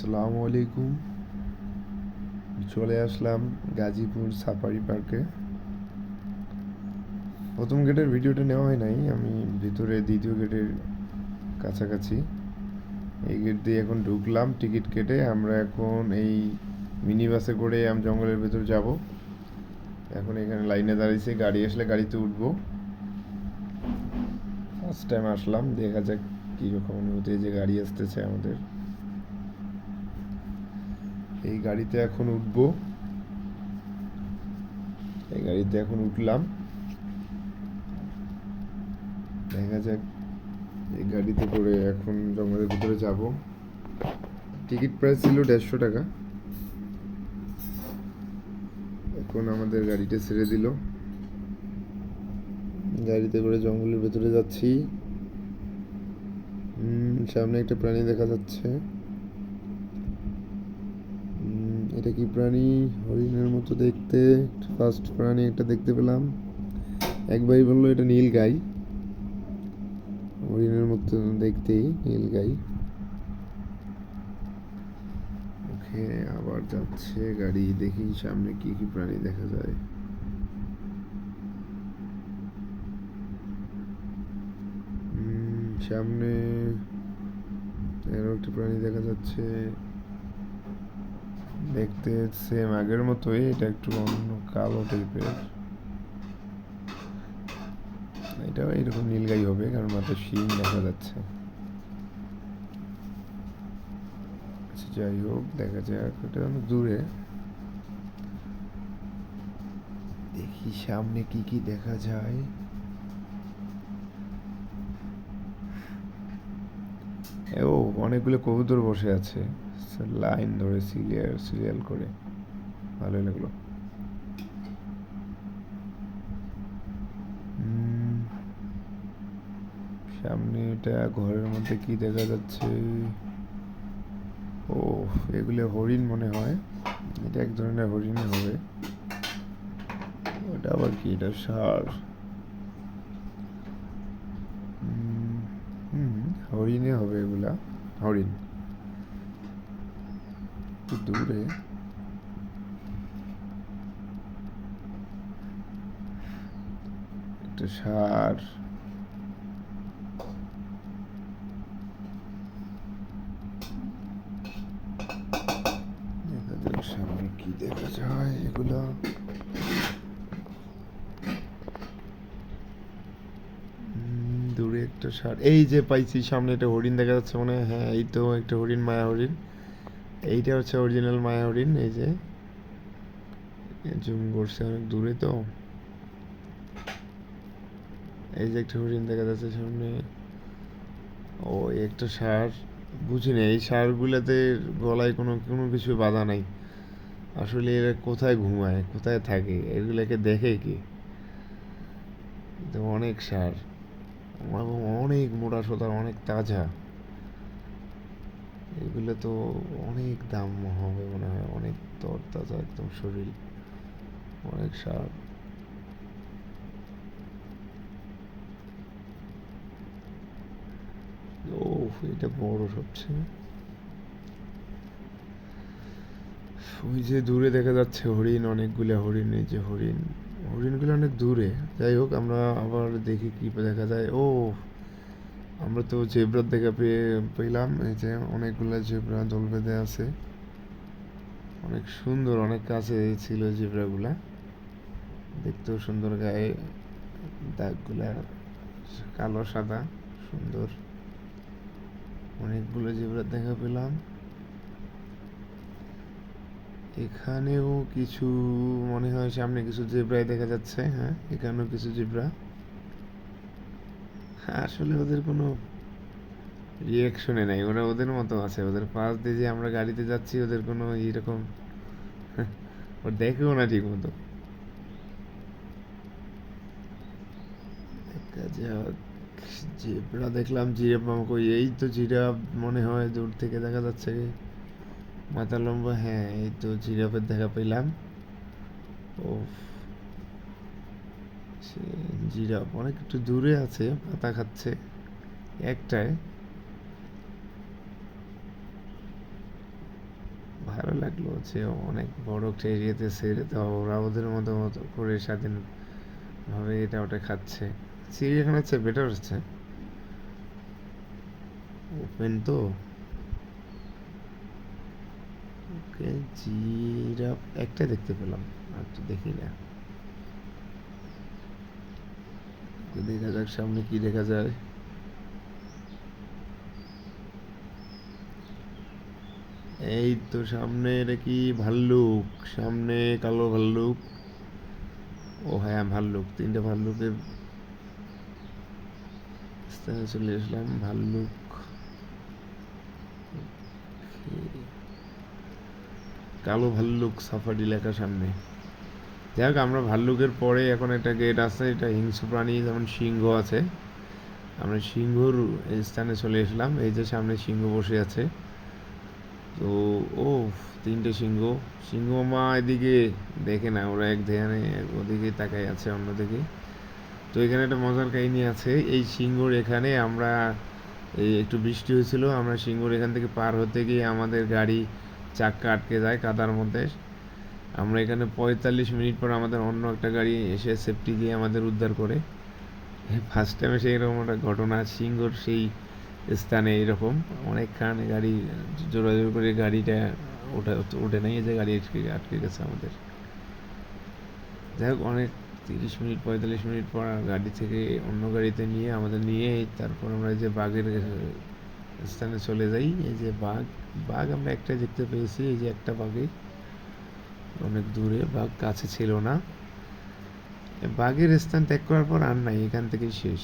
আসসালামু আলাইকুম। চলে আসলাম গাজীপুর সাফারি পার্কে। প্রথম গেটের ভিডিওটা নেওয়া হয় নাই, আমি ভিতরে দ্বিতীয় গেটের কাছাকাছি। এই গেট দিয়ে এখন ঢুকলাম টিকিট কেটে। আমরা এখন এই মিনি বাসে করে জঙ্গলের ভেতর যাব। এখন এখানে লাইনে দাঁড়িয়েছি, গাড়ি আসলে গাড়িতে উঠবো। ফার্স্ট টাইম আসলাম, দেখা যাক কীরকম অনুভূতি। যে গাড়ি আসতেছে আমাদের, এই গাড়িতে এখন উঠবো। এই গাড়িতে এখন উঠলাম, দেখা যাক। এই গাড়িতে করে এখন জঙ্গলের ভিতরে যাব। টিকিট প্রাইস ছিল 150 টাকা। এখন আমাদের গাড়িটা ছেড়ে দিল, গাড়িতে করে জঙ্গলের ভেতরে যাচ্ছি। সামনে একটা প্রাণী দেখা যাচ্ছে। এটা কি প্রাণী? হরিণের মতো দেখতে। ফার্স্ট প্রাণী একটা দেখতে পেলাম। এক ভাই বললো এটা নীল গাই, হরিণের মতো দেখতেই নীল গাই। ওকে, আবার যাচ্ছে গাড়ি, দেখি সামনে কি কি প্রাণী দেখা যায়। সামনে আরো একটা প্রাণী দেখা যাচ্ছে, দেখতে সেম আগের মতোই, এটা একটু অন্য কালো টাইপের। এটাও এরকম নীলগাই হবে, কারণ মাথায় শিং দেখা যাচ্ছে। আচ্ছা, যাই হোক, দেখা যাক। এটা অনেক দূরে, দেখি সামনে কি কি দেখা যায়। ও, অনেকগুলো কবুতর বসে আছে লাইন ধরে, সিরিয়াল করে। ভালোই লাগলো। সামনে এটা ঘরের মধ্যে কি দেখা যাচ্ছে? ও, এগুলো হরিণ মনে হয়। এটা এক ধরনের হরিণ হবে। ওটা আবার কি? এটা ষাঁড়। হরিণে হবে এগুলা, হরিণ। দূরে একটা ষাঁড়। দেখা যাক সামনে কি দেখা যায় এগুলা। দূরে একটা ষাঁড়, এই যে পাইছি সামনে একটা হরিণ দেখা যাচ্ছে মনে হয়। হ্যাঁ, এই তো একটা হরিণ, মায়া হরিণ। এইটা হচ্ছে অরিজিনাল মায়া হরিণ। এই যে জুম করছে, অনেক দূরে তো। এই যে একটা হরিণ দেখা যাচ্ছে সামনে। ও, একটা ষাঁড়। বুঝিনি এই ষাঁড়গুলোতে গলায় কোনো কোনো কিছু বাঁধা নাই। আসলে এরা কোথায় ঘুমায়, কোথায় থাকে, এগুলোকে দেখে কি? অনেক ষাঁড়, অনেক মোটা সোটা, অনেক তাজা। এগুলো তো অনেক দাম হবে মনে হয়, অনেক তরতাজা একদম শরীর। অনেক ষাঁড়। ও, এটা বড় সবচেয়ে। ওই যে দূরে দেখা যাচ্ছে হরিণ, অনেকগুলো হরিণ। এই যে হরিণ, হরিণগুলো অনেক দূরে। যাই হোক, আমরা আবার দেখি কি দেখা যায়। ও, আমরা তো জেব্রা দেখা পেলাম। এই যে অনেকগুলো জেব্রা দল বেঁধে আছে, অনেক সুন্দর, অনেক কাছে ছিল জেব্রাগুলা। দেখতেও সুন্দর, গায়ে দাগগুলা কালো সাদা, সুন্দর। অনেকগুলো জেব্রা দেখা পেলাম। এখানেও কিছু মনে হয়, সামনে কিছু জেব্রাই দেখা যাচ্ছে। হ্যাঁ, এখানেও কিছু জেব্রা। আসলে ওদের কোনো রিয়াকশনে নাই, ওরা ওদের মতো আছে। ওদের পাশ দিয়ে যে আমরা গাড়িতে যাচ্ছি, ওদের কোনো এইরকম ওর দেখেও না ঠিক মতো। জিরাফ দেখলাম, জিরাফ কই? এই তো জিরাফ মনে হয়, দূর থেকে দেখা যাচ্ছে, মাথা লম্বা। হ্যাঁ, এই তো জিরাফের দেখা পেলাম। ও, জিরাফ অনেক একটু দূরে আছে, পাতা খাচ্ছে একটায়। ভালো লাগলো যে অনেক বড় একটা এরিয়াতে ছেড়ে দাও, ওরা ওদের মতো মতো করে স্বাধীনভাবে এটা ওটা খাচ্ছে। চিড়িয়াখানার চেয়ে বেটার হচ্ছে, ওপেন তো। ওকে, জিরাফ একটা দেখতে পেলাম, আর তো দেখি না। দেখা যাক সামনে কি দেখা যায়। এই তো সামনে, এটা কি ভাল্লুক? সামনে কালো ভাল্লুক। ও হ্যাঁ, ভাল্লুক, তিনটে ভাল্লুকের স্থানে চলে আসলাম। ভাল্লুক, কালো ভাল্লুক সাফারি লেখা সামনে। যাই হোক, আমরা ভাল্লুকের পরে এখন একটা গেট আছে, এটা হিংস্র প্রাণী, যেমন সিংহ আছে। আমরা সিংহর স্থানে চলে আসলাম। এই যে সামনে সিংহ বসে আছে। তো ও, তিনটে সিংহ। সিংহ মা এদিকে দেখে না, ওরা এক ধ্যানে ওদিকে তাকায় আছে অন্যদিকে। তো এখানে একটা মজার কাহিনী আছে। এই সিংহর এখানে আমরা, এই একটু বৃষ্টি হয়েছিল, আমরা সিংহর এখান থেকে পার হতে গিয়ে আমাদের গাড়ি চাক্কা আটকে যায় কাদার মধ্যে। আমরা এখানে 45 মিনিট পর আমাদের অন্য একটা গাড়ি এসে সেফটি দিয়ে আমাদের উদ্ধার করে। ফার্স্ট টাইমে সেই রকম একটা ঘটনা, সিংহর সেই স্থানে এরকম অনেকখান গাড়ি জোরাজোর করে গাড়িটা ওঠে নাই, এই যে গাড়ি আটকে আটকে গেছে আমাদের। যাই হোক, অনেক 30 মিনিট 45 মিনিট পর গাড়ি থেকে অন্য গাড়িতে নিয়ে আমাদের নিয়ে তারপর আমরা এই যে বাঘের স্থানে চলে যাই। এই যে বাঘ, বাঘ আমরা একটাই দেখতে পেয়েছি, এই যে একটা বাঘে, অনেক দূরে, বাঘ কাছে ছিল না। বাঘের স্থান ত্যাগ করার পর আর নাই, এখান থেকেই শেষ।